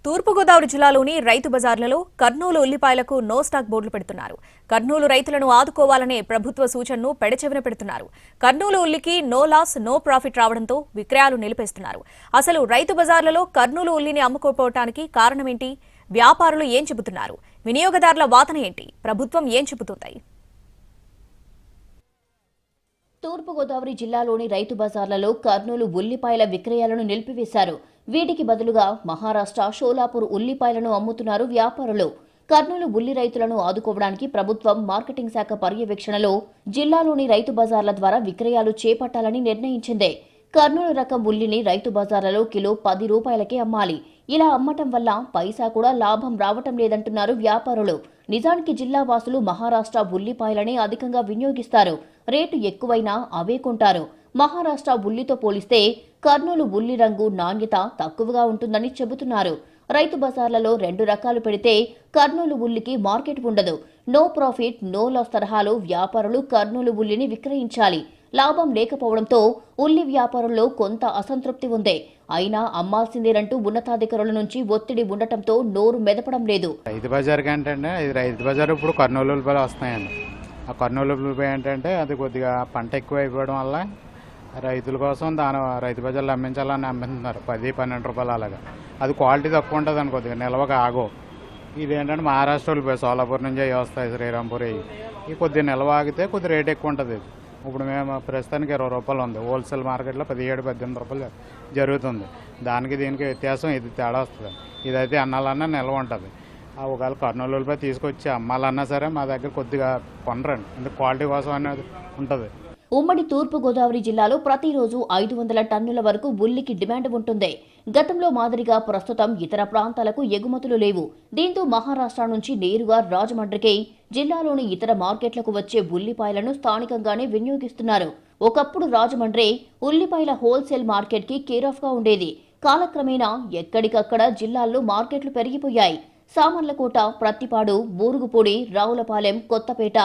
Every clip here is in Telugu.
తూర్పుగోదావరి జిల్లాలోని రైతు బజార్లలో కర్నూలు ఉల్లిపాయలకు నో స్టాక్ బోర్డులు పెడుతున్నారు. కర్నూలు రైతులను ఆదుకోవాలనే ప్రభుత్వ సూచనను పెడచెవిన పెడుతున్నారు. కర్నూలు ఉల్లికి నో లాస్ నో ప్రాఫిట్ రావడంతో విక్రయాలు నిలిపేస్తున్నారు. అసలు రైతు బజార్లలో కర్నూలు ఉల్లిని అమ్ముకోపోవటానికి కారణమేంటి? వ్యాపారులు ఏం చెబుతున్నారు? వినియోగదారుల వాదన ఏంటి? ప్రభుత్వం ఏం చెబుతుంది? తూర్పుగోదావరి జిల్లాలోని రైతు బజార్లలో కర్నూలు ఉల్లిపాయల విక్రయాలను నిలిపివేశారు. వీటికి బదులుగా మహారాష్ట్ర షోలాపూర్ ఉల్లిపాయలను అమ్ముతున్నారు వ్యాపారులు. కర్నూలు ఉల్లి రైతులను ఆదుకోవడానికి ప్రభుత్వం మార్కెటింగ్ శాఖ పర్యవేక్షణలో జిల్లాలోని రైతు బజార్ల ద్వారా విక్రయాలు చేపట్టాలని నిర్ణయించింది. కర్నూలు రకం ఉల్లిని రైతు బజార్లలో కిలో 10 రూపాయలకే అమ్మాలి. ఇలా అమ్మటం వల్ల పైసా కూడా లాభం రావటం లేదంటున్నారు వ్యాపారులు. నిజానికి జిల్లా వాసులు మహారాష్ట్ర ఉల్లిపాయలనే అధికంగా వినియోగిస్తారు. రేటు ఎక్కువైనా అవే కొంటారు. మహారాష్ట్ర ఉల్లితో పోలిస్తే కర్నూలు ఉల్లి రంగు నాణ్యత తక్కువగా ఉంటుందని చెబుతున్నారు. రైతు బజార్లలో 2 రకాలు పెడితే కర్నూలు ఉల్లికి మార్కెట్ ఉండదు. నో ప్రాఫిట్ నో లాస్ తరహాలో వ్యాపారులు కర్నూలు ఉల్లిని విక్రయించాలి. లాభం లేకపోవడంతో ఉల్లి వ్యాపారుల్లో కొంత అసంతృప్తి ఉంది. అయినా అమ్మాల్సిందేనంటూ ఉన్నతాధికారుల నుంచి ఒత్తిడి ఉండటంతో నోరు మెదపడం లేదు. రైతు బజార్ కంటే రైతు బజార్ ఇప్పుడు కర్నూలు ఉల్లిపాయలు వస్తున్నాయండి. ఆ కర్నూలు ఉల్లిపాయ ఏంటంటే అది కొద్దిగా పంట ఎక్కువ అయిపోవడం వల్ల రైతుల కోసం రైతు బజార్లో అమ్మించాలని అమ్మిస్తున్నారు. 10-12 రూపాయలు అలాగా. అది క్వాలిటీ తక్కువ ఉంటుంది అని కొద్దిగా నిల్వగా ఆగో. ఇదేంటంటే మహారాష్ట్ర ఉల్లిపాయ సోలాపూర్ నుంచి అవి వస్తాయి, శ్రీరాంపూర్ ఇవి కొద్దిగా నిల్వ ఆగితే కొద్దిగా రేట్ ఎక్కువ ఉంటుంది. ఇప్పుడు మేము ప్రస్తుతానికి 20 రూపాయలు ఉంది. హోల్సేల్ మార్కెట్లో 17-18 రూపాయలు జరుగుతుంది. దానికి దీనికి వ్యత్యాసం ఇది తేడా వస్తుంది. ఇదైతే అన్నాలన్నా నిల్వ ఉంటుంది. ఒకవేళ కర్నూలు ఉల్లిపాయ తీసుకొచ్చి అమ్మాలన్నా సరే మా దగ్గర కొద్దిగా కొనరండి. ఎందుకు క్వాలిటీ కోసం అనేది ఉంటుంది. ఉమ్మడి తూర్పుగోదావరి జిల్లాలో ప్రతిరోజు 500 టన్నుల వరకు ఉల్లికి డిమాండ్ ఉంటుంది. గతంలో మాదిరిగా ప్రస్తుతం ఇతర ప్రాంతాలకు ఎగుమతులు లేవు. దీంతో మహారాష్ట్ర నుంచి నేరుగా రాజమండ్రికి, జిల్లాలోని ఇతర మార్కెట్లకు వచ్చే ఉల్లిపాయలను స్థానికంగానే వినియోగిస్తున్నారు. ఒకప్పుడు రాజమండ్రి ఉల్లిపాయల హోల్సేల్ మార్కెట్కి కేరాఫ్గా ఉండేది. కాలక్రమేణా ఎక్కడికక్కడ జిల్లాల్లో మార్కెట్లు పెరిగిపోయాయి. సామర్లకోట, ప్రత్తిపాడు, బూరుగుపూడి, రావులపాలెం, కొత్తపేట,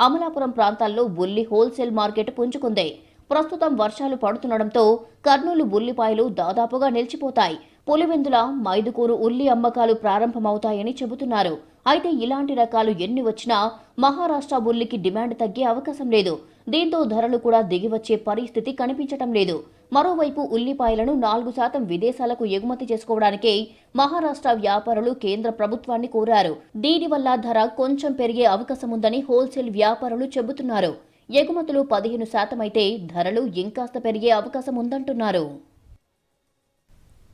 అమలాపురం ప్రాంతాల్లో ఉల్లి హోల్సేల్ మార్కెట్ పుంజుకుంది. ప్రస్తుతం వర్షాలు పడుతుండటంతో కర్నూలు ఉల్లిపాయలు దాదాపుగా నిలిచిపోతాయి. పులివెందుల, మైదుకూరు ఉల్లి అమ్మకాలు ప్రారంభమవుతాయని చెబుతున్నారు. అయితే ఇలాంటి రకాలు ఎన్ని వచ్చినా మహారాష్ట్ర ఉల్లికి డిమాండ్ తగ్గే అవకాశం లేదు. దీంతో ధరలు కూడా దిగివచ్చే పరిస్థితి కనిపించటం లేదు. మరోవైపు ఉల్లిపాయలను 4% విదేశాలకు ఎగుమతి చేసుకోవడానికే మహారాష్ట్ర వ్యాపారులు కేంద్ర ప్రభుత్వాన్ని కోరారు. దీనివల్ల ధర కొంచెం పెరిగే అవకాశం ఉందని హోల్సేల్ వ్యాపారులు చెబుతున్నారు. ఎగుమతులు 15% అయితే ధరలు ఇంకాస్త పెరిగే అవకాశం ఉందంటున్నారు.